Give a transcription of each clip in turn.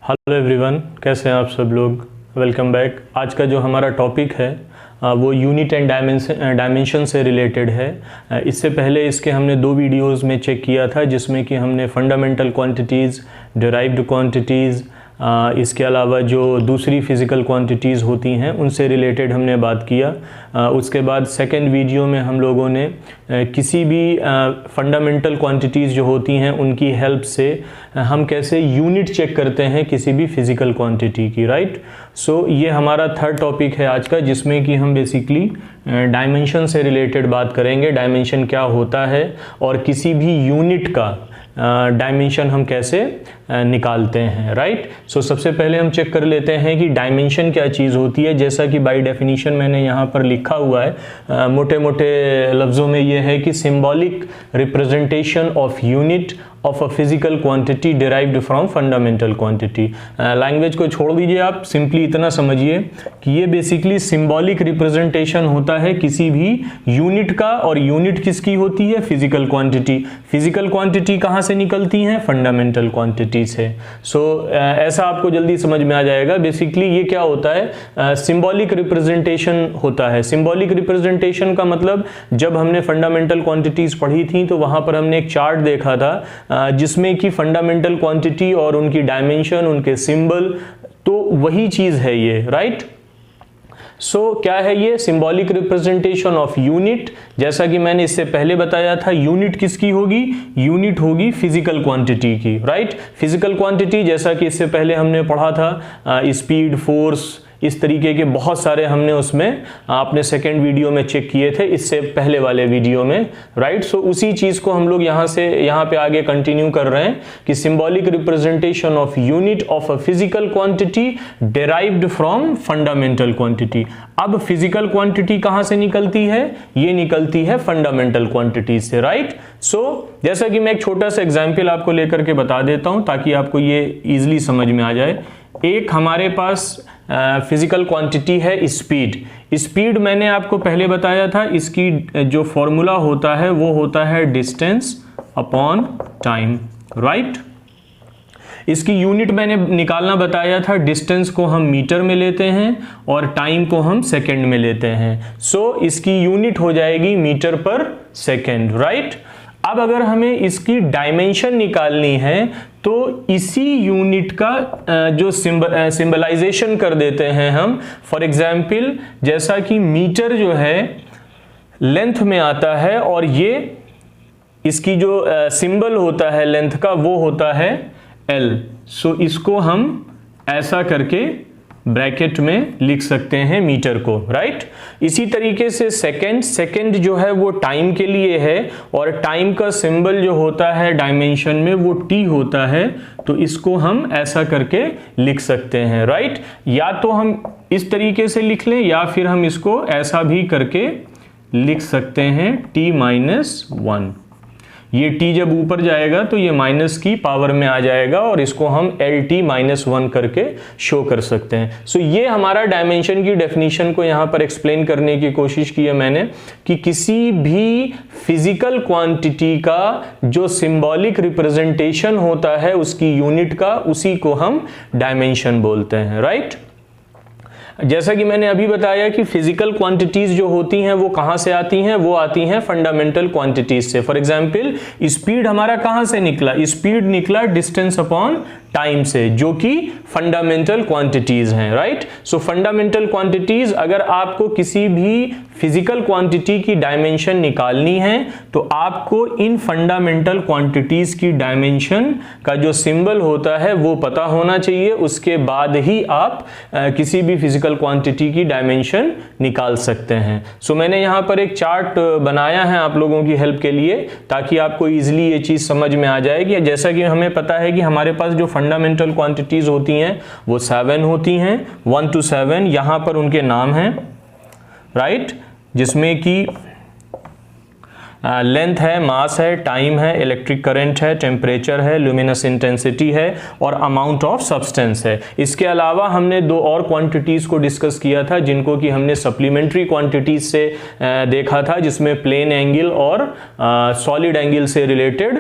Hello everyone, कैसे हैं आप सब लोग। Welcome back. आज का जो हमारा टॉपिक है वो यूनिट एंड डायमेंशन से रिलेटेड है। इससे पहले इसके हमने 2 वीडियोस में चेक किया था, जिसमें कि हमने फंडामेंटल क्वांटिटीज़, डिराइव्ड क्वांटिटीज़, इसके अलावा जो दूसरी फ़िज़िकल क्वांटिटीज़ होती हैं उनसे रिलेटेड हमने बात किया। उसके बाद सेकंड वीडियो में हम लोगों ने किसी भी फंडामेंटल क्वांटिटीज़ जो होती हैं उनकी हेल्प से हम कैसे यूनिट चेक करते हैं किसी भी फ़िज़िकल क्वांटिटी की, राइट। सो ये हमारा थर्ड टॉपिक है आज का, जिसमें कि हम बेसिकली डायमेंशन से रिलेटेड बात करेंगे। डायमेंशन क्या होता है और किसी भी यूनिट का डायमेंशन हम कैसे निकालते हैं, राइट। सो सबसे पहले हम चेक कर लेते हैं कि डायमेंशन क्या चीज़ होती है। जैसा कि बाय डेफिनेशन मैंने यहाँ पर लिखा हुआ है, मोटे मोटे लफ्ज़ों में ये है कि symbolic representation of unit of a physical quantity derived from fundamental quantity. Language को छोड़ दीजिए, आप सिंपली इतना समझिए कि ये बेसिकली सिंबॉलिक रिप्रेजेंटेशन होता है किसी भी यूनिट का। और यूनिट किसकी होती है? Physical quantity. फिजिकल क्वांटिटी कहाँ से निकलती हैं? फंडामेंटल क्वांटिटी से। सो ऐसा आपको जल्दी समझ में आ जाएगा। बेसिकली ये क्या होता है? सिंबॉलिक रिप्रेजेंटेशन होता है। सिंबॉलिक रिप्रेजेंटेशन का मतलब, जब हमने फंडामेंटल क्वांटिटीज पढ़ी थी तो वहां पर हमने एक चार्ट देखा था जिसमें कि फंडामेंटल क्वांटिटी और उनकी डायमेंशन, उनके सिंबल, तो वही चीज है ये, राइट। सो क्या है ये? Symbolic representation of unit. जैसा कि मैंने इससे पहले बताया था, यूनिट किसकी होगी? यूनिट होगी फिजिकल क्वांटिटी की, राइट। फिजिकल क्वांटिटी, जैसा कि इससे पहले हमने पढ़ा था, स्पीड, फोर्स, इस तरीके के बहुत सारे हमने उसमें अपने सेकंड वीडियो में चेक किए थे, इससे पहले वाले वीडियो में, राइट। सो उसी चीज को हम लोग यहाँ पे आगे कंटिन्यू कर रहे हैं कि symbolic representation of unit of a physical quantity derived from fundamental quantity. अब फिजिकल क्वांटिटी कहां से निकलती है? ये निकलती है फंडामेंटल क्वांटिटी से, राइट। सो जैसा कि मैं एक छोटा सा एग्जाम्पल आपको लेकर के बता देता हूं ताकि आपको ये इजिली समझ में आ जाए। एक हमारे पास फिजिकल क्वांटिटी है स्पीड। स्पीड मैंने आपको पहले बताया था, इसकी जो फॉर्मूला होता है वो होता है डिस्टेंस अपॉन टाइम, राइट। इसकी यूनिट मैंने निकालना बताया था। डिस्टेंस को हम मीटर में लेते हैं और टाइम को हम सेकंड में लेते हैं। सो इसकी यूनिट हो जाएगी मीटर पर सेकंड, राइट। अब अगर हमें इसकी डायमेंशन निकालनी है तो इसी यूनिट का जो सिंबलाइजेशन कर देते हैं हम। फॉर एग्जाम्पल, जैसा कि मीटर जो है लेंथ में आता है और ये इसकी जो सिंबल होता है लेंथ का वो होता है L। सो इसको हम ऐसा करके ब्रैकेट में लिख सकते हैं मीटर को, राइट। इसी तरीके से सेकंड जो है वो टाइम के लिए है और टाइम का सिंबल जो होता है डायमेंशन में वो T होता है, तो इसको हम ऐसा करके लिख सकते हैं, राइट। या तो हम इस तरीके से लिख लें या फिर हम इसको ऐसा भी करके लिख सकते हैं T-1। ये t जब ऊपर जाएगा तो ये माइनस की पावर में आ जाएगा और इसको हम LT-1 करके शो कर सकते हैं। सो ये हमारा डायमेंशन की डेफिनेशन को यहाँ पर एक्सप्लेन करने की कोशिश की है मैंने कि किसी भी फिजिकल क्वांटिटी का जो सिंबॉलिक रिप्रेजेंटेशन होता है उसकी यूनिट का, उसी को हम डायमेंशन बोलते हैं, राइट। जैसा कि मैंने अभी बताया कि फिजिकल क्वांटिटीज जो होती हैं वो कहां से आती हैं? वो आती हैं फंडामेंटल क्वांटिटीज से। फॉर एग्जांपल, स्पीड हमारा कहां से निकला? स्पीड निकला डिस्टेंस अपॉन टाइम से, जो कि फंडामेंटल क्वांटिटीज हैं, राइट। सो फंडामेंटल क्वांटिटीज, अगर आपको किसी भी फिजिकल क्वांटिटी की डायमेंशन निकालनी है तो आपको इन फंडामेंटल क्वांटिटीज की डायमेंशन का जो सिंबल होता है वो पता होना चाहिए। उसके बाद ही आप किसी भी फिजिकल क्वांटिटी की डायमेंशन निकाल सकते हैं। सो मैंने यहाँ पर एक चार्ट बनाया है आप लोगों की हेल्प के लिए ताकि आपको इजिली ये चीज समझ में आ जाए कि जैसा कि हमें पता है कि हमारे पास जो फंडामेंटल क्वांटिटीज होती हैं वो 7 होती हैं, 1 to 7। यहां पर उनके नाम हैं, राइट, जिसमें कि लेंथ है, मास है, टाइम है, इलेक्ट्रिक करंट है, टेम्परेचर है, ल्यूमिनस इंटेंसिटी है और अमाउंट ऑफ सब्सटेंस है। इसके अलावा हमने दो और क्वांटिटीज़ को डिस्कस किया था जिनको कि हमने सप्लीमेंट्री क्वांटिटीज से देखा था, जिसमें प्लेन एंगल और सॉलिड एंगल से रिलेटेड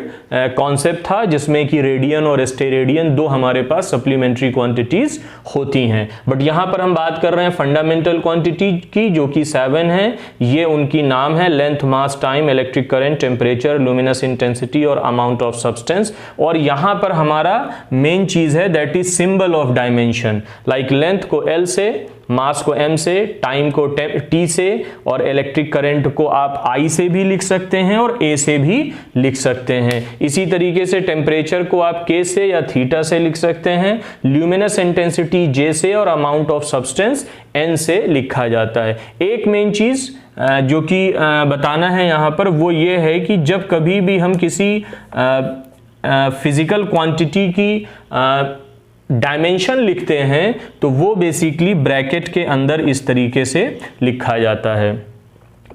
कॉन्सेप्ट था, जिसमें कि रेडियन और स्टेरेडियन दो हमारे पास सप्लीमेंट्री क्वांटिटीज होती हैं। बट यहाँ पर हम बात कर रहे हैं फंडामेंटल क्वांटिटी की, जो कि 7 है। ये उनकी नाम है, length, mass, time, electric current, temperature, luminous intensity और अमाउंट ऑफ सब्सटेंस। और यहां पर हमारा मेन चीज है that is symbol of dimension. Like length को L से, मास को M से, टाइम को T से और इलेक्ट्रिक करंट को आप I से भी लिख सकते हैं और A से भी लिख सकते हैं। इसी तरीके से टेम्परेचर को आप K से या थीटा से लिख सकते हैं, ल्यूमिनस इंटेंसिटी J से और अमाउंट ऑफ सब्सटेंस N से लिखा जाता है। एक मेन चीज जो कि बताना है यहाँ पर वो ये है कि जब कभी भी हम किसी फिजिकल क्वांटिटी की डायमेंशन लिखते हैं तो वो बेसिकली ब्रैकेट के अंदर इस तरीके से लिखा जाता है,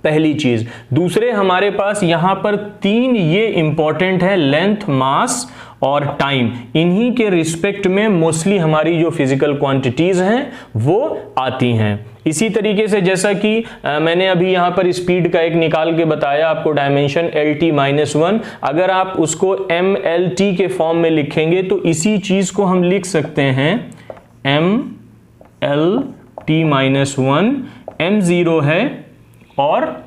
पहली चीज। दूसरे हमारे पास यहां पर 3 ये इंपॉर्टेंट है, लेंथ, मास और टाइम। इन्हीं के रिस्पेक्ट में मोस्टली हमारी जो फिजिकल क्वांटिटीज हैं वो आती हैं। इसी तरीके से जैसा कि मैंने अभी यहाँ पर स्पीड का एक निकाल के बताया आपको, डायमेंशन LT-1, अगर आप उसको MLT के फॉर्म में लिखेंगे तो इसी चीज को हम लिख सकते हैं MLT-1, M0 है और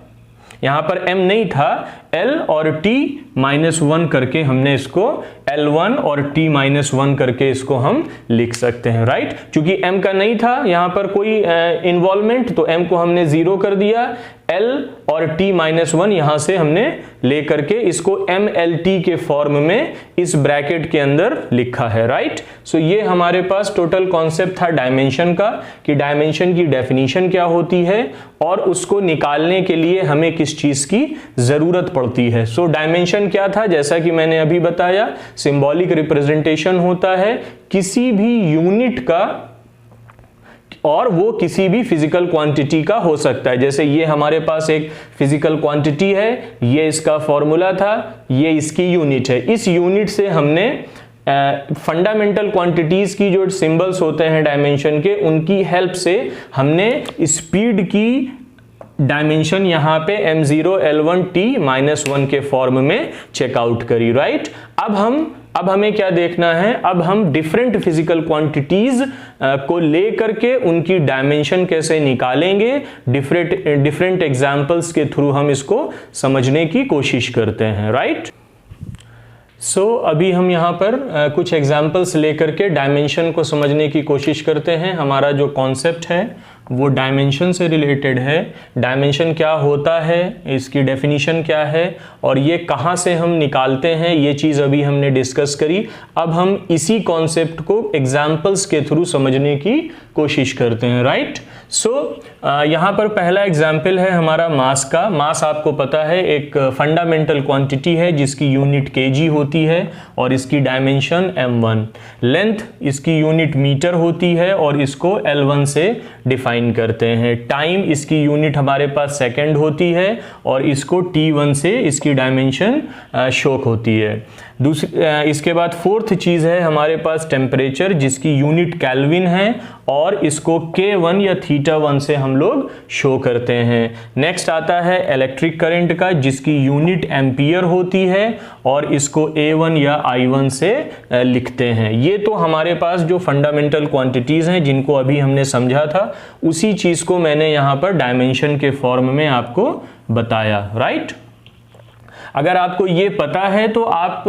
यहां पर M नहीं था, L और T-1 करके हमने इसको L1 और T-1 करके इसको हम लिख सकते हैं, राइट। क्योंकि M का नहीं था यहां पर कोई इन्वॉल्वमेंट, तो M को हमने 0 कर दिया, L और T-1 यहां से हमने ले करके इसको MLT के फॉर्म में इस ब्रैकेट के अंदर लिखा है, राइट। सो ये हमारे पास टोटल कॉन्सेप्ट था डायमेंशन का, कि डायमेंशन की डेफिनेशन क्या होती है और उसको निकालने के लिए हमें किस चीज की जरूरत पड़ती है। सो डायमेंशन क्या था, जैसा कि मैंने अभी बताया, सिंबॉलिक रिप्रेजेंटेशन होता है किसी भी यूनिट का और वो किसी भी फिजिकल क्वांटिटी का हो सकता है। जैसे ये हमारे पास एक फिजिकल क्वांटिटी है, ये इसका फॉर्मूला था, ये इसकी यूनिट है। इस यूनिट से हमने फंडामेंटल क्वांटिटीज की जो सिंबल्स होते हैं डायमेंशन के, उनकी हेल्प से हमने स्पीड की डायमेंशन यहां पे M0 L1 T-1 के फॉर्म में चेकआउट करी, राइट। अब हमें क्या देखना है, अब हम डिफरेंट फिजिकल क्वांटिटीज को लेकर के उनकी डायमेंशन कैसे निकालेंगे, डिफरेंट एग्जांपल्स के थ्रू हम इसको समझने की कोशिश करते हैं, राइट। सो अभी हम यहाँ पर कुछ एग्जांपल्स लेकर के डायमेंशन को समझने की कोशिश करते हैं। हमारा जो कॉन्सेप्ट है वो डायमेंशन से रिलेटेड है। डायमेंशन क्या होता है, इसकी डेफिनेशन क्या है और ये कहाँ से हम निकालते हैं, ये चीज़ अभी हमने डिस्कस करी। अब हम इसी कॉन्सेप्ट को एग्जांपल्स के थ्रू समझने की कोशिश करते हैं, राइट। सो यहाँ पर पहला एग्जाम्पल है हमारा मास का। मास आपको पता है एक फंडामेंटल क्वांटिटी है जिसकी यूनिट kg होती है और इसकी डायमेंशन m1। लेंथ इसकी यूनिट मीटर होती है और इसको L1 से डिफाइन करते हैं। टाइम इसकी यूनिट हमारे पास सेकंड होती है और इसको T1 से इसकी डायमेंशन शोक होती है। इसके बाद फोर्थ चीज़ है हमारे पास टेम्परेचर, जिसकी यूनिट केल्विन है और इसको K1 या θ1 से हम लोग शो करते हैं। नेक्स्ट आता है इलेक्ट्रिक करंट का, जिसकी यूनिट एम्पियर होती है और इसको A1 या I1 से लिखते हैं। ये तो हमारे पास जो फंडामेंटल क्वांटिटीज़ हैं जिनको अभी हमने समझा था, उसी चीज़ को मैंने यहाँ पर डायमेंशन के फॉर्म में आपको बताया, राइट। अगर आपको ये पता है तो आप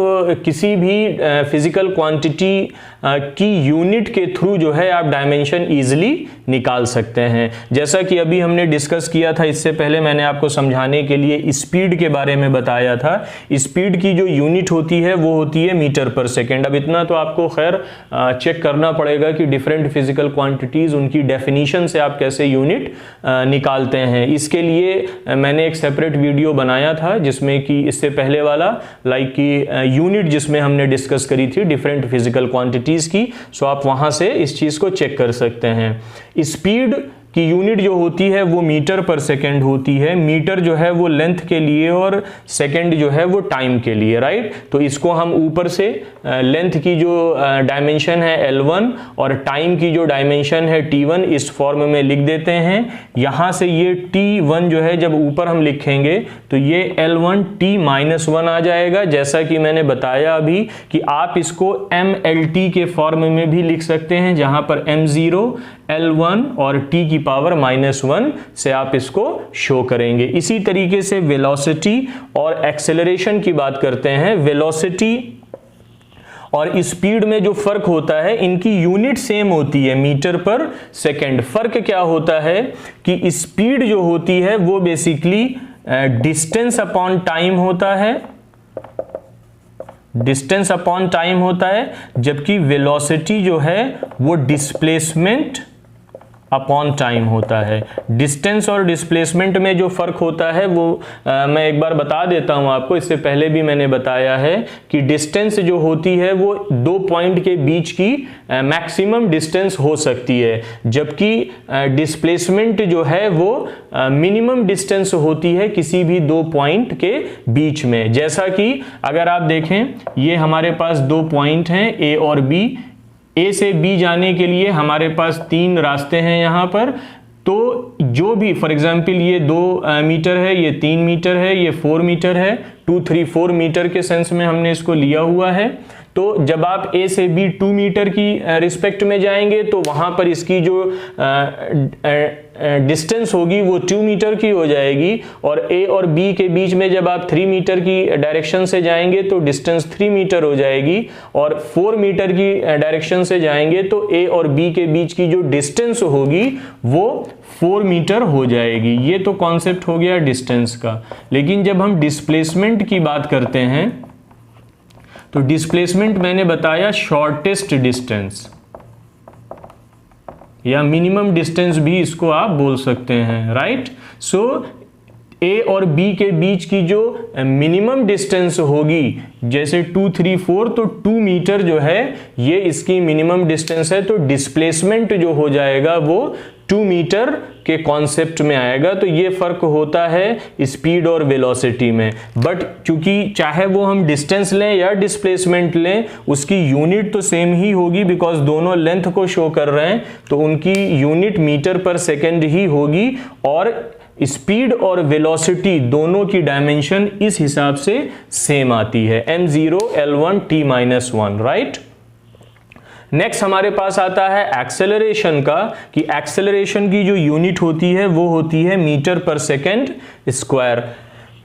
किसी भी फिजिकल क्वांटिटी की यूनिट के थ्रू जो है आप डायमेंशन इजीली निकाल सकते हैं। जैसा कि अभी हमने डिस्कस किया था, इससे पहले मैंने आपको समझाने के लिए स्पीड के बारे में बताया था। स्पीड की जो यूनिट होती है वो होती है मीटर पर सेकेंड। अब इतना तो आपको खैर चेक करना पड़ेगा कि डिफरेंट फिजिकल क्वांटिटीज़ उनकी डेफिनीशन से आप कैसे यूनिट निकालते हैं। इसके लिए मैंने एक सेपरेट वीडियो बनाया था जिसमें कि इससे पहले वाला लाइक की यूनिट जिसमें हमने डिस्कस करी थी डिफरेंट फिजिकल क्वांटिटीज की। सो आप वहां से इस चीज को चेक कर सकते हैं। स्पीड की यूनिट जो होती है वो मीटर पर सेकेंड होती है। मीटर जो है वो लेंथ के लिए और सेकेंड जो है वो टाइम के लिए, राइट। तो इसको हम ऊपर से लेंथ की जो डायमेंशन है L1 और टाइम की जो डायमेंशन है T1 इस फॉर्म में लिख देते हैं। यहां से ये T1 जो है जब ऊपर हम लिखेंगे तो ये L1 T-1 आ जाएगा। जैसा कि मैंने बताया अभी कि आप इसको MLT के फॉर्म में भी लिख सकते हैं, जहां पर M0 L1 और T की पावर -1 से आप इसको शो करेंगे। इसी तरीके से वेलोसिटी और एक्सेलरेशन की बात करते हैं। वेलोसिटी और स्पीड में जो फर्क होता है, इनकी यूनिट सेम होती है मीटर पर सेकेंड। फर्क क्या होता है कि स्पीड जो होती है वो बेसिकली डिस्टेंस अपॉन टाइम होता है, डिस्टेंस अपॉन टाइम होता है, जबकि वेलोसिटी जो है वो डिस्प्लेसमेंट अपॉन टाइम होता है। डिस्टेंस और डिस्प्लेसमेंट में जो फर्क होता है वो मैं एक बार बता देता हूं आपको। इससे पहले भी मैंने बताया है कि डिस्टेंस जो होती है वो दो पॉइंट के बीच की मैक्सिमम डिस्टेंस हो सकती है, जबकि डिस्प्लेसमेंट जो है वो मिनिमम डिस्टेंस होती है किसी भी दो पॉइंट के बीच में। जैसा कि अगर आप देखें, ये हमारे पास दो पॉइंट हैं A और B। ए से बी जाने के लिए हमारे पास तीन रास्ते हैं यहाँ पर। तो जो भी फॉर एग्जांपल ये 2 मीटर है, ये 3 मीटर है, ये 4 मीटर है, 2, 3, 4 मीटर के सेंस में हमने इसको लिया हुआ है। तो जब आप ए से बी 2 मीटर की रिस्पेक्ट में जाएंगे तो वहां पर इसकी जो डिस्टेंस होगी वो 2 मीटर की हो जाएगी, और ए और बी के बीच में जब आप 3 मीटर की डायरेक्शन से जाएंगे तो डिस्टेंस 3 मीटर हो जाएगी, और 4 मीटर की डायरेक्शन से जाएंगे तो ए और बी के बीच की जो डिस्टेंस होगी वो 4 मीटर हो जाएगी। ये तो कॉन्सेप्ट हो गया डिस्टेंस का। लेकिन जब हम डिस्प्लेसमेंट की बात करते हैं तो डिस्प्लेसमेंट मैंने बताया शॉर्टेस्ट डिस्टेंस या मिनिमम डिस्टेंस भी इसको आप बोल सकते हैं, राइट। सो ए और बी के बीच की जो मिनिमम डिस्टेंस होगी, जैसे 2, 3, 4, तो 2 मीटर जो है ये इसकी मिनिमम डिस्टेंस है। तो डिस्प्लेसमेंट जो हो जाएगा वो 2 मीटर के कॉन्सेप्ट में आएगा। तो ये फर्क होता है स्पीड और वेलोसिटी में। बट चूंकि चाहे वो हम डिस्टेंस लें या डिस्प्लेसमेंट लें, उसकी यूनिट तो सेम ही होगी, बिकॉज दोनों लेंथ को शो कर रहे हैं तो उनकी यूनिट मीटर पर सेकेंड ही होगी, और स्पीड और वेलोसिटी दोनों की डायमेंशन इस हिसाब से सेम आती है, M0 L1 T-1, right. Next हमारे पास आता है एक्सेलरेशन का, कि एक्सेलरेशन की जो यूनिट होती है वो होती है मीटर पर सेकेंड स्क्वायर।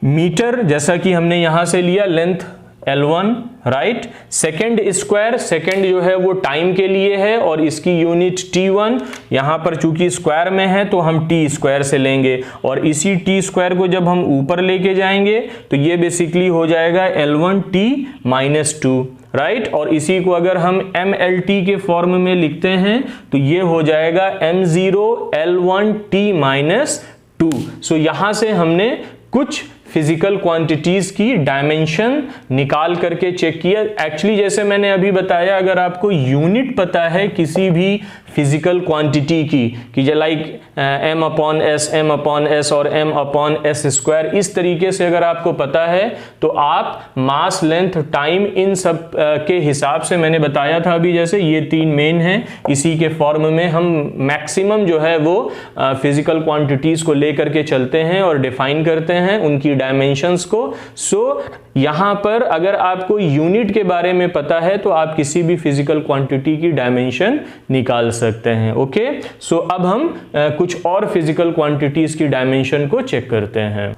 मीटर जैसा कि हमने यहां से लिया length L1, right. Second square, second जो है वो टाइम के लिए है और इसकी यूनिट T1। यहां पर चूंकि स्क्वायर में है तो हम T स्क्वायर से लेंगे, और इसी T स्क्वायर को जब हम ऊपर लेके जाएंगे तो ये बेसिकली हो जाएगा L1 T-2, राइट। और इसी को अगर हम MLT के फॉर्म में लिखते हैं तो ये हो जाएगा M0 L1 T-2। सो यहां से हमने कुछ फिजिकल क्वांटिटीज की डायमेंशन निकाल करके चेक किया। एक्चुअली जैसे मैंने अभी बताया, अगर आपको यूनिट पता है किसी भी फिजिकल क्वांटिटी की, कि लाइक M/S और M/S², इस तरीके से अगर आपको पता है तो आप मास, लेंथ, टाइम, इन सब के हिसाब से, मैंने बताया था अभी जैसे ये 3 मेन हैं, इसी के फॉर्म में हम मैक्सिमम जो है वो फिजिकल क्वांटिटीज को लेकर के चलते हैं और डिफाइन करते हैं उनकी डायमेंशंस को। सो यहां पर अगर आपको यूनिट के बारे में पता है तो आप किसी भी फिजिकल क्वांटिटी की डायमेंशन निकाल सकते हैं। ओके, सो अब हम कुछ और फिजिकल क्वांटिटीज की डायमेंशन को चेक करते हैं।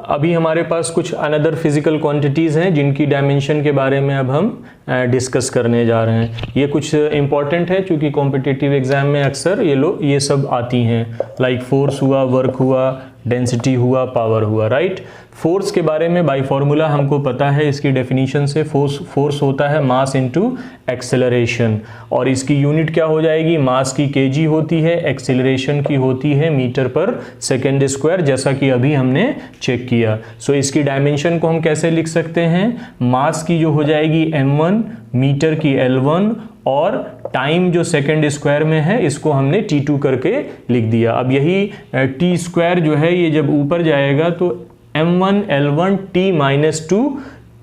अभी हमारे पास कुछ अनदर फिजिकल क्वांटिटीज हैं जिनकी डायमेंशन के बारे में अब हम डिस्कस करने जा रहे हैं। ये कुछ इंपॉर्टेंट है क्योंकि कॉम्पिटिटिव एग्जाम में अक्सर ये सब आती हैं, लाइक फोर्स हुआ, वर्क हुआ, डेंसिटी हुआ, पावर हुआ, राइट। फोर्स के बारे में बाय फॉर्मूला हमको पता है, इसकी डेफिनेशन से फोर्स होता है मास इनटू एक्सेलरेशन, और इसकी यूनिट क्या हो जाएगी, मास की केजी होती है, एक्सेलरेशन की होती है मीटर पर सेकेंड स्क्वायर, जैसा कि अभी हमने चेक किया। सो इसकी डायमेंशन को हम कैसे लिख सकते हैं, मास की जो हो जाएगी m1, मीटर की L1 और टाइम जो सेकेंड स्क्वायर में है इसको हमने t2 करके लिख दिया। अब यही t स्क्वायर जो है ये जब ऊपर जाएगा तो m1 L1 t माइनस 2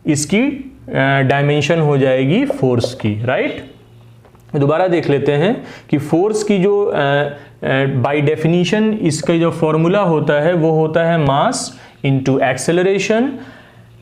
इसकी डायमेंशन हो जाएगी फोर्स की, राइट। दोबारा देख लेते हैं कि फोर्स की जो बाय डेफिनीशन इसका जो फॉर्मूला होता है वो होता है मास इनटू एक्सेलरेशन।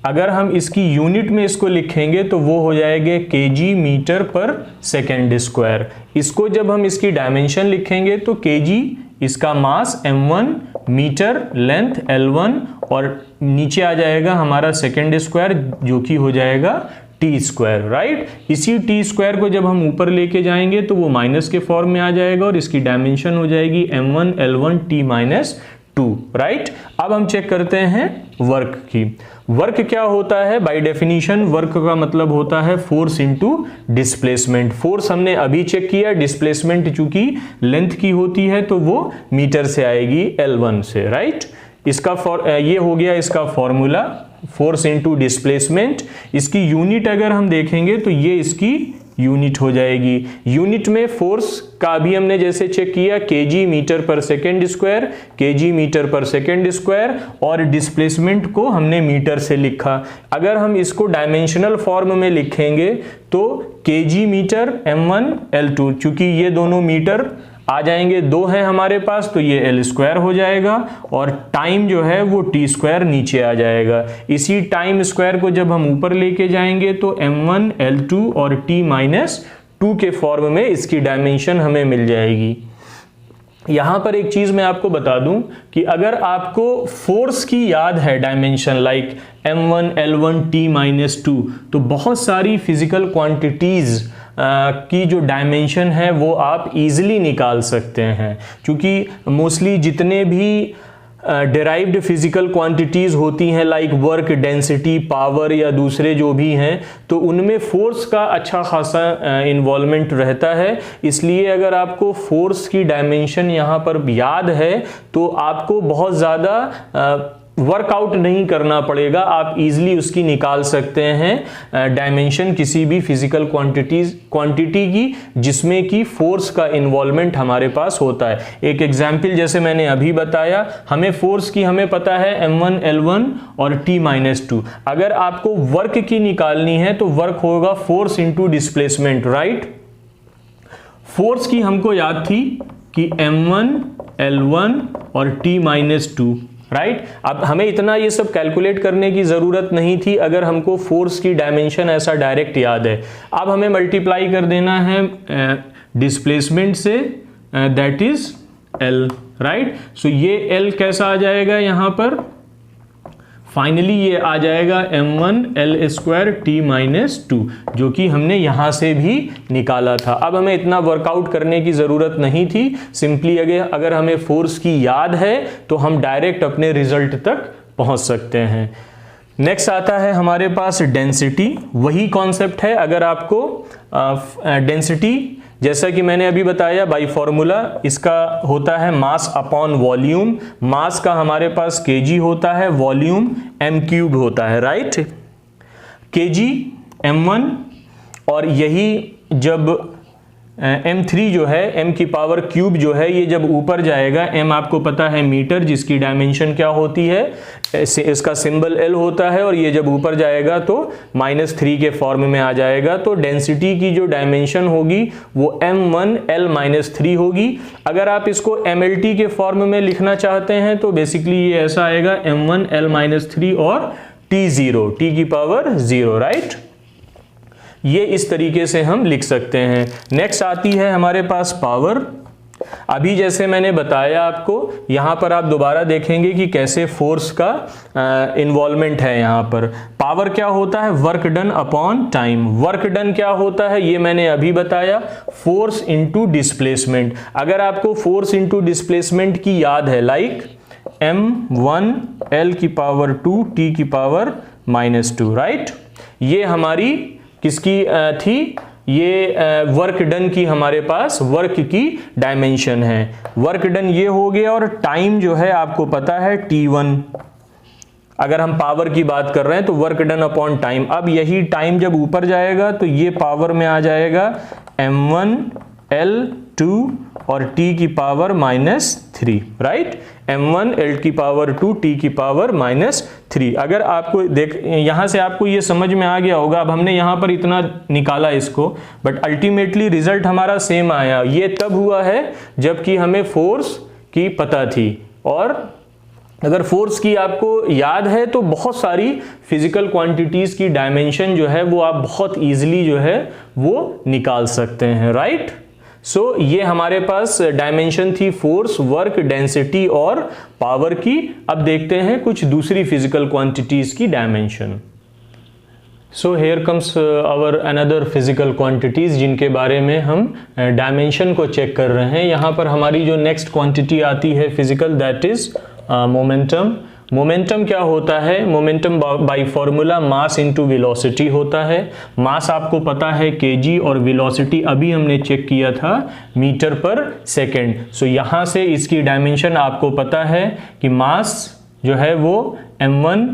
अगर हम इसकी यूनिट में इसको लिखेंगे तो वो हो जाएगा kg मीटर पर सेकेंड स्क्वायर। इसको जब हम इसकी डायमेंशन लिखेंगे तो kg इसका मास m1 मीटर लेंथ L1 और नीचे आ जाएगा हमारा सेकेंड स्क्वायर जो कि हो जाएगा टी स्क्वायर, राइट। इसी टी स्क्वायर को जब हम ऊपर लेके जाएंगे तो वो माइनस के फॉर्म में आ जाएगा और इसकी डायमेंशन हो जाएगी m1 L1 t minus 2, right. अब हम चेक करते हैं वर्क की। वर्क क्या होता है? बाय डेफिनीशन वर्क का मतलब होता है फोर्स इनटू डिस्प्लेसमेंट। फोर्स हमने अभी चेक किया, डिस्प्लेसमेंट चूंकि लेंथ की होती है तो वो मीटर से आएगी L1 से, राइट। इसका ये हो गया इसका फॉर्मूला, फोर्स इनटू डिस्प्लेसमेंट। इसकी यूनिट अगर हम देखेंगे तो ये इसकी यूनिट हो जाएगी। यूनिट में फोर्स का भी हमने जैसे चेक किया kg मीटर पर सेकेंड स्क्वायर, kg मीटर पर सेकेंड स्क्वायर, और डिस्प्लेसमेंट को हमने मीटर से लिखा। अगर हम इसको डायमेंशनल फॉर्म में लिखेंगे तो kg मीटर m1 L2, चूंकि ये दोनों मीटर आ जाएंगे, दो हैं हमारे पास तो ये L स्क्वायर हो जाएगा और टाइम जो है वो t स्क्वायर नीचे आ जाएगा। इसी टाइम स्क्वायर को जब हम ऊपर लेके जाएंगे तो m1 L2 और t माइनस 2 के फॉर्म में इसकी डायमेंशन हमें मिल जाएगी। यहां पर एक चीज मैं आपको बता दूं कि अगर आपको फोर्स की याद है dimension like m1 L1 t minus 2, तो बहुत सारी फिजिकल क्वांटिटीज की जो डायमेंशन है वो आप इजीली निकाल सकते हैं, क्योंकि मोस्टली जितने भी डेराइव्ड फिजिकल क्वांटिटीज होती हैं लाइक वर्क, डेंसिटी, पावर या दूसरे जो भी हैं, तो उनमें फोर्स का अच्छा खासा इन्वॉल्वमेंट रहता है। इसलिए अगर आपको फोर्स की डायमेंशन यहाँ पर याद है तो आपको बहुत ज़्यादा वर्कआउट नहीं करना पड़ेगा, आप इजीली उसकी निकाल सकते हैं डायमेंशन किसी भी फिजिकल क्वांटिटी की जिसमें कि फोर्स का इन्वॉल्वमेंट हमारे पास होता है। एक एग्जाम्पल जैसे मैंने अभी बताया, हमें फोर्स की हमें पता है m1 L1 और t माइनस 2। अगर आपको वर्क की निकालनी है तो वर्क होगा force into displacement, right. Force की हमको याद थी कि m1 L1 और t माइनस 2, राइट। अब हमें इतना ये सब कैलकुलेट करने की जरूरत नहीं थी अगर हमको फोर्स की डायमेंशन ऐसा डायरेक्ट याद है। अब हमें मल्टीप्लाई कर देना है डिस्प्लेसमेंट से, that is L, right. So ये L कैसा आ जाएगा यहाँ पर? फाइनली ये आ जाएगा m1 L square t minus 2, जो कि हमने यहां से भी निकाला था। अब हमें इतना वर्कआउट करने की जरूरत नहीं थी, सिंपली अगर हमें फोर्स की याद है तो हम डायरेक्ट अपने रिजल्ट तक पहुंच सकते हैं। नेक्स्ट आता है हमारे पास डेंसिटी। वही कॉन्सेप्ट है, अगर आपको डेंसिटी जैसा कि मैंने अभी बताया बाय फॉर्मूला इसका होता है मास अपॉन वॉल्यूम। मास का हमारे पास kg होता है, वॉल्यूम m³ होता है, राइट। kg m1 और यही जब m3 जो है m की पावर क्यूब जो है ये जब ऊपर जाएगा, m आपको पता है मीटर जिसकी डायमेंशन क्या होती है, इसका सिंबल L होता है, और ये जब ऊपर जाएगा तो -3 के फॉर्म में आ जाएगा। तो डेंसिटी की जो डायमेंशन होगी वो m1 L-3 होगी। अगर आप इसको mLT के फॉर्म में लिखना चाहते हैं तो बेसिकली ये ऐसा आएगा m1 L-3 और t0, t की पावर 0, राइट। ये इस तरीके से हम लिख सकते हैं। नेक्स्ट आती है हमारे पास पावर। अभी जैसे मैंने बताया आपको, यहाँ पर आप दोबारा देखेंगे कि कैसे फोर्स का इन्वॉल्वमेंट है। यहाँ पर पावर क्या होता है? Work done upon time. Work done क्या होता है ये मैंने अभी बताया, फोर्स इनटू डिस्प्लेसमेंट। अगर आपको फोर्स इनटू डिस्प्लेसमेंट की याद है लाइक m1 L की पावर 2 t की पावर -2, राइट। ये हमारी किसकी थी? ये वर्क डन की हमारे पास वर्क की डायमेंशन है। वर्क डन ये हो गया, और टाइम जो है आपको पता है t1। अगर हम पावर की बात कर रहे हैं तो वर्क डन अपॉन टाइम। अब यही टाइम जब ऊपर जाएगा तो ये पावर में आ जाएगा m1 L2 और t की पावर -3, राइट। m1 L की पावर 2 t की पावर -3। अगर आपको यहाँ से आपको ये समझ में आ गया होगा। अब हमने यहाँ पर इतना निकाला इसको, बट अल्टीमेटली रिजल्ट हमारा सेम आया। ये तब हुआ है जबकि हमें फोर्स की पता थी, और अगर फोर्स की आपको याद है तो बहुत सारी फिजिकल क्वांटिटीज की डायमेंशन जो है वो आप बहुत इजीली जो है वो निकाल सकते हैं, राइट। सो ये हमारे पास डायमेंशन थी फोर्स, वर्क, डेंसिटी और पावर की। अब देखते हैं कुछ दूसरी फिजिकल क्वांटिटीज की dimension. So here comes our another physical quantities जिनके बारे में हम डायमेंशन को चेक कर रहे हैं। यहाँ पर हमारी जो नेक्स्ट क्वांटिटी आती है physical, that is momentum. Momentum क्या होता है? Momentum by formula mass into velocity होता है। मास आपको पता है केजी, और वेलोसिटी अभी हमने चेक किया था मीटर पर सेकेंड। सो यहाँ से इसकी डायमेंशन आपको पता है कि मास जो है वो m1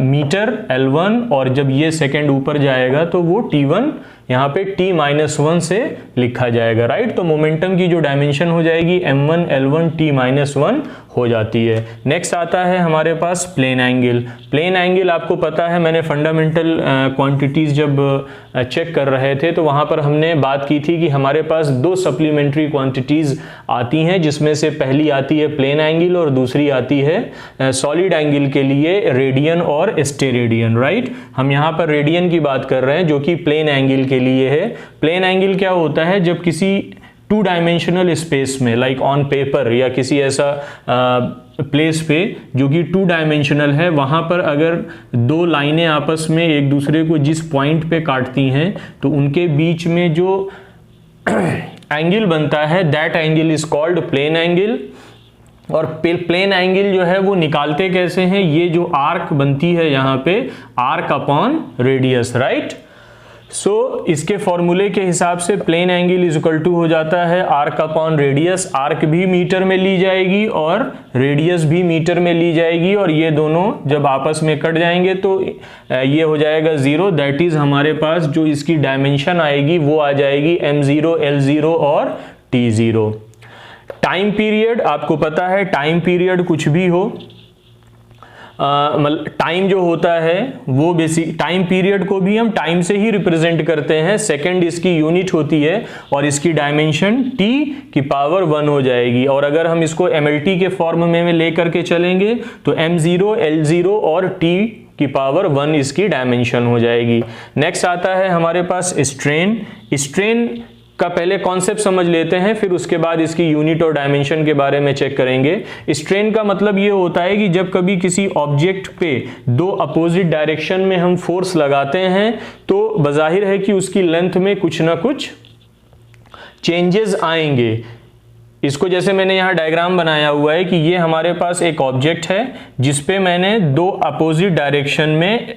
मीटर L1, और जब ये सेकेंड ऊपर जाएगा तो वो T1 यहाँ पे T-1 से लिखा जाएगा, राइट। तो मोमेंटम की जो डायमेंशन हो जाएगी m1 L1 T-1 हो जाती है। नेक्स्ट आता है हमारे पास प्लेन एंगल। प्लेन एंगल आपको पता है, मैंने फंडामेंटल क्वांटिटीज जब चेक कर रहे थे तो वहाँ पर हमने बात की थी कि हमारे पास दो सप्लीमेंट्री क्वांटिटीज आती हैं, जिसमें से पहली आती है प्लेन एंगल और दूसरी आती है सॉलिड एंगल के लिए रेडियन और स्टेरेडियन, राइट। हम यहाँ पर रेडियन की बात कर रहे हैं जो कि प्लेन एंगल के लिए है। प्लेन एंगल क्या होता है? जब किसी टू डायमेंशनल स्पेस में, लाइक ऑन पेपर या किसी ऐसा प्लेस पे जो कि टू डायमेंशनल है, वहाँ पर अगर दो लाइनें आपस में एक दूसरे को जिस पॉइंट पे काटती हैं तो उनके बीच में जो एंगल बनता है that angle is called plane angle. और प्लेन एंगल जो है वो निकालते कैसे हैं? ये जो आर्क बनती है यहाँ पे, arc upon radius, right. So इसके फॉर्मूले के हिसाब से plane angle is equal to हो जाता है आर्क अपॉन रेडियस। आर्क भी मीटर में ली जाएगी और रेडियस भी मीटर में ली जाएगी, और ये दोनों जब आपस में कट जाएंगे तो ये हो जाएगा 0। दैट इज हमारे पास जो इसकी डायमेंशन आएगी वो आ जाएगी m0 L0 और T0। टाइम पीरियड आपको पता है, टाइम पीरियड कुछ भी हो, टाइम जो होता है वो बेसिक टाइम पीरियड को भी हम टाइम से ही रिप्रेजेंट करते हैं। सेकंड इसकी यूनिट होती है और इसकी डायमेंशन t की पावर 1 हो जाएगी। और अगर हम इसको mlt के फॉर्म में लेकर के चलेंगे तो m0 L0 और t की पावर 1 इसकी डायमेंशन हो जाएगी। नेक्स्ट आता है हमारे पास स्ट्रेन। स्ट्रेन का पहले कॉन्सेप्ट समझ लेते हैं, फिर उसके बाद इसकी यूनिट और डायमेंशन के बारे में चेक करेंगे। स्ट्रेन का मतलब ये होता है कि जब कभी किसी ऑब्जेक्ट पे दो अपोजिट डायरेक्शन में हम फोर्स लगाते हैं तो बज़ाहिर है कि उसकी लेंथ में कुछ ना कुछ चेंजेस आएंगे। इसको जैसे मैंने यहाँ डायग्राम बनाया हुआ है कि ये हमारे पास एक ऑब्जेक्ट है जिसपे मैंने दो अपोजिट डायरेक्शन में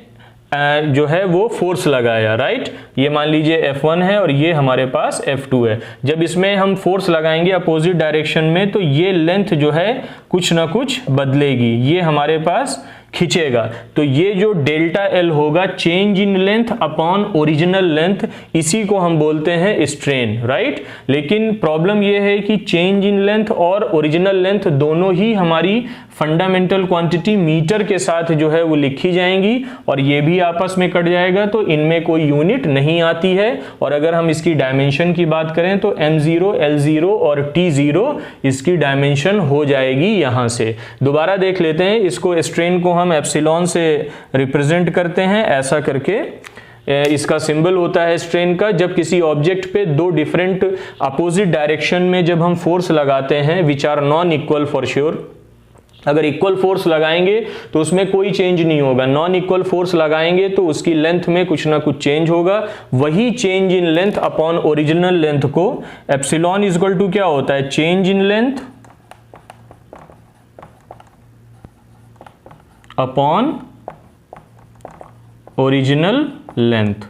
जो है वो फोर्स लगाया, राइट। ये मान लीजिए F1 है और ये हमारे पास F2 है। जब इसमें हम फोर्स लगाएंगे अपोजिट डायरेक्शन में तो ये लेंथ जो है कुछ ना कुछ बदलेगी, ये हमारे पास खींचेगा। तो ये जो डेल्टा L होगा, change in length upon original length, इसी को हम बोलते हैं स्ट्रेन, राइट। लेकिन प्रॉब्लम ये है कि चेंज इन लेंथ और ओरिजिनल लेंथ दोनों ही हमारी फंडामेंटल क्वांटिटी मीटर के साथ जो है वो लिखी जाएंगी, और ये भी आपस में कट जाएगा तो इनमें कोई यूनिट नहीं आती है। और अगर हम इसकी डायमेंशन की बात करें तो m0 L0 और T0 इसकी डायमेंशन हो जाएगी। यहाँ से दोबारा देख लेते हैं इसको। स्ट्रेन को हम एप्सिलॉन से रिप्रेजेंट करते हैं, ऐसा करके इसका सिंबल होता है स्ट्रेन का। जब किसी ऑब्जेक्ट पे दो डिफरेंट अपोजिट डायरेक्शन में जब हम फोर्स लगाते हैं which are non equal for sure, अगर इक्वल फोर्स लगाएंगे तो उसमें कोई चेंज नहीं होगा, नॉन इक्वल फोर्स लगाएंगे तो उसकी लेंथ में कुछ ना कुछ चेंज होगा। वही change in length upon original length को एप्सिलॉन इज इक्वल टू क्या होता है, change in length upon original length,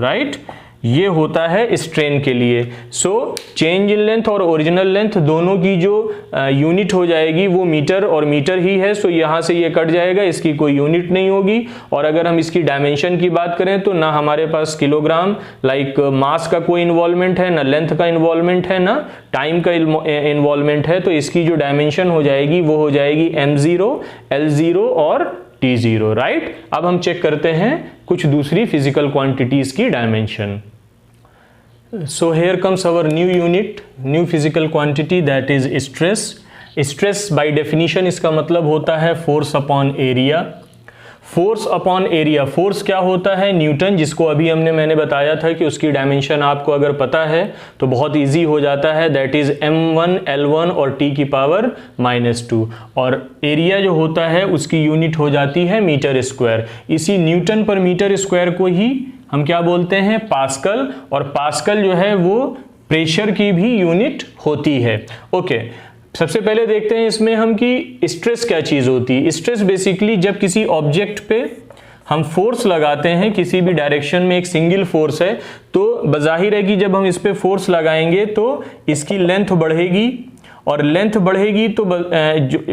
right. ये होता है स्ट्रेन के लिए। सो चेंज इन लेंथ और ओरिजिनल लेंथ दोनों की जो यूनिट हो जाएगी वो मीटर और मीटर ही है। सो यहाँ से ये कट जाएगा, इसकी कोई यूनिट नहीं होगी। और अगर हम इसकी डायमेंशन की बात करें तो ना हमारे पास किलोग्राम लाइक मास का कोई इन्वॉल्वमेंट है, ना लेंथ का इन्वॉल्वमेंट है, ना टाइम का इन्वॉल्वमेंट है। तो इसकी जो डायमेंशन हो जाएगी वो हो जाएगी m0, L0 और T0, राइट। अब हम चेक करते हैं कुछ दूसरी फिजिकल क्वांटिटीज की dimension. So here comes our new unit, new physical quantity, that is stress. Stress by definition इसका मतलब होता है force upon area. Force upon area, force क्या होता है? न्यूटन, जिसको अभी मैंने बताया था कि उसकी डायमेंशन आपको अगर पता है तो बहुत इजी हो जाता है, that is m1 L1 और t की पावर -2। और एरिया जो होता है उसकी यूनिट हो जाती है मीटर स्क्वायर। इसी न्यूटन पर मीटर स्क्वायर को ही हम क्या बोलते हैं? पास्कल। और पास्कल जो है वो प्रेशर की भी यूनिट होती है। ओके, सबसे पहले देखते हैं इसमें हम कि स्ट्रेस क्या चीज़ होती है। स्ट्रेस बेसिकली जब किसी ऑब्जेक्ट पे हम फोर्स लगाते हैं, किसी भी डायरेक्शन में एक सिंगल फोर्स है, तो बज़ाहिर है कि जब हम इस पे फोर्स लगाएंगे तो इसकी लेंथ बढ़ेगी, और लेंथ बढ़ेगी तो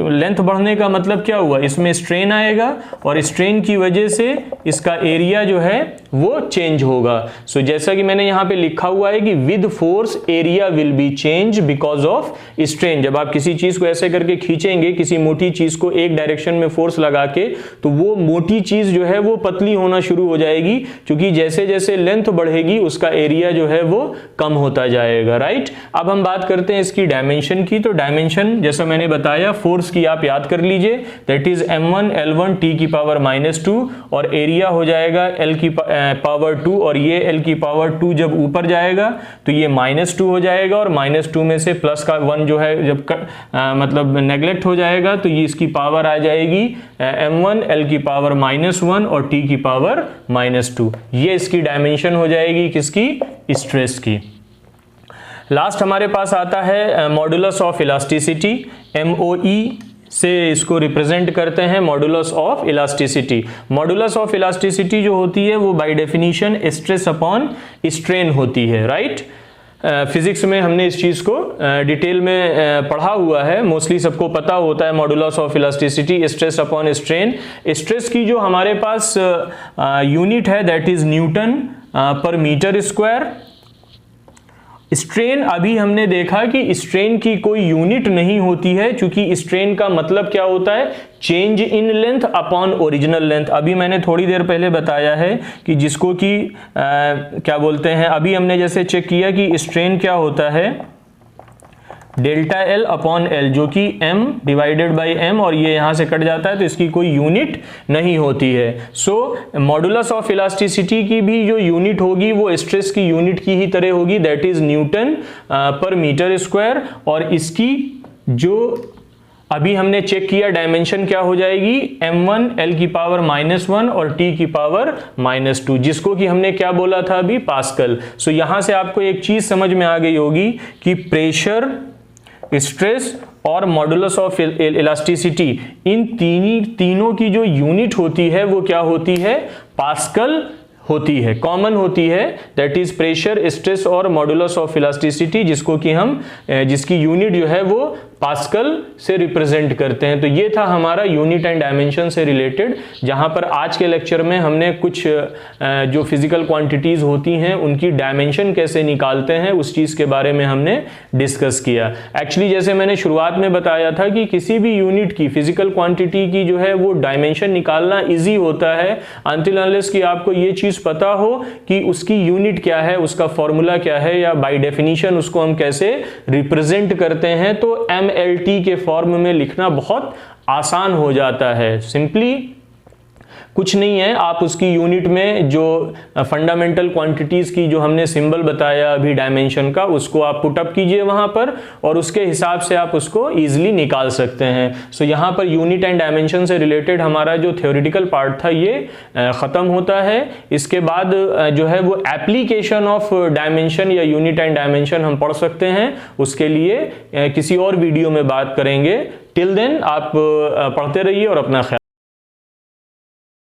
लेंथ बढ़ने का मतलब क्या हुआ? इसमें स्ट्रेन आएगा और स्ट्रेन की वजह से इसका एरिया जो है वो चेंज होगा। सो जैसा कि मैंने यहाँ पे लिखा हुआ है कि with force area will be change because of strain. जब आप किसी चीज को ऐसे करके खींचेंगे, किसी मोटी चीज को एक डायरेक्शन में फोर्स लगा के, तो वो मोटी चीज जो है वो पतली होना शुरू हो जाएगी, क्योंकि जैसे जैसे लेंथ बढ़ेगी उसका एरिया जो है वो कम होता जाएगा, राइट। अब हम बात करते हैं इसकी डायमेंशन की। तो डायमेंशन जैसा मैंने बताया, फोर्स की आप याद कर लीजिए, that is m1 L1 t की पावर -2, और एरिया हो जाएगा L की पावर 2, और ये L की पावर 2 जब ऊपर जाएगा तो ये -2 हो जाएगा, और -2 में से प्लस का 1 जो है जब मतलब नेग्लेक्ट हो जाएगा तो ये इसकी पावर आ जाएगी m1 L की पावर -1 और t की पावर -2। ये इसकी डायमेंशन हो जाएगी किसकी? स्ट्रेस की। लास्ट हमारे पास आता है मॉडुलस ऑफ इलास्टिसिटी, MOE से इसको रिप्रेजेंट करते हैं, modulus of elasticity. Modulus of elasticity जो होती है वो by definition stress upon strain होती है, राइट। फिजिक्स में हमने इस चीज़ को डिटेल में पढ़ा हुआ है, मोस्टली सबको पता होता है modulus of elasticity, stress upon strain. Stress की जो हमारे पास यूनिट है दैट इज न्यूटन पर मीटर स्क्वायर। स्ट्रेन अभी हमने देखा कि स्ट्रेन की कोई यूनिट नहीं होती है, क्योंकि स्ट्रेन का मतलब क्या होता है? Change in length upon original length. अभी मैंने थोड़ी देर पहले बताया है कि जिसको कि क्या बोलते हैं, अभी हमने जैसे चेक किया कि स्ट्रेन क्या होता है, डेल्टा L अपॉन L, जो कि m डिवाइडेड बाई m, और ये यहां से कट जाता है तो इसकी कोई यूनिट नहीं होती है। सो मॉडुलस ऑफ इलास्टिसिटी की भी जो यूनिट होगी वो स्ट्रेस की यूनिट की ही तरह होगी, दैट इज न्यूटन पर मीटर स्क्वायर। और इसकी जो अभी हमने चेक किया डायमेंशन क्या हो जाएगी? m1 L की पावर -1 और t की पावर -2, जिसको कि हमने क्या बोला था अभी? पास्कल। सो यहां से आपको एक चीज समझ में आ गई होगी कि प्रेशर, स्ट्रेस और मॉडुलस ऑफ इलास्टिसिटी, इन तीनों की जो यूनिट होती है वो क्या होती है? पास्कल होती है, कॉमन होती है, दैट इज प्रेशर, स्ट्रेस और मॉडुलस ऑफ इलास्टिसिटी, जिसको कि हम जिसकी यूनिट जो है वो पास्कल से रिप्रेजेंट करते हैं। तो ये था हमारा यूनिट एंड डायमेंशन से रिलेटेड, जहां पर आज के लेक्चर में हमने कुछ जो फिजिकल क्वांटिटीज होती हैं उनकी डायमेंशन कैसे निकालते हैं उस चीज के बारे में हमने डिस्कस किया। एक्चुअली जैसे मैंने शुरुआत में बताया था कि किसी भी यूनिट की, फिजिकल क्वांटिटी की जो है वो डायमेंशन निकालना ईजी होता है अनटिल अनलेस कि आपको ये चीज पता हो कि उसकी यूनिट क्या है, उसका फॉर्मूला क्या है, या बाय डेफिनेशन उसको हम कैसे रिप्रेजेंट करते हैं। तो MLT के फॉर्म में लिखना बहुत आसान हो जाता है, सिंपली कुछ नहीं है, आप उसकी यूनिट में जो फंडामेंटल क्वांटिटीज की जो हमने सिंबल बताया अभी डायमेंशन का, उसको आप पुट अप कीजिए वहां पर, और उसके हिसाब से आप उसको इजीली निकाल सकते हैं। सो यहाँ पर यूनिट एंड डायमेंशन से रिलेटेड हमारा जो थ्योरेटिकल पार्ट था ये खत्म होता है। इसके बाद जो है वो एप्लीकेशन ऑफ डायमेंशन या यूनिट एंड डायमेंशन हम पढ़ सकते हैं, उसके लिए किसी और वीडियो में बात करेंगे। टिल देन आप पढ़ते रहिए और अपना ख्याल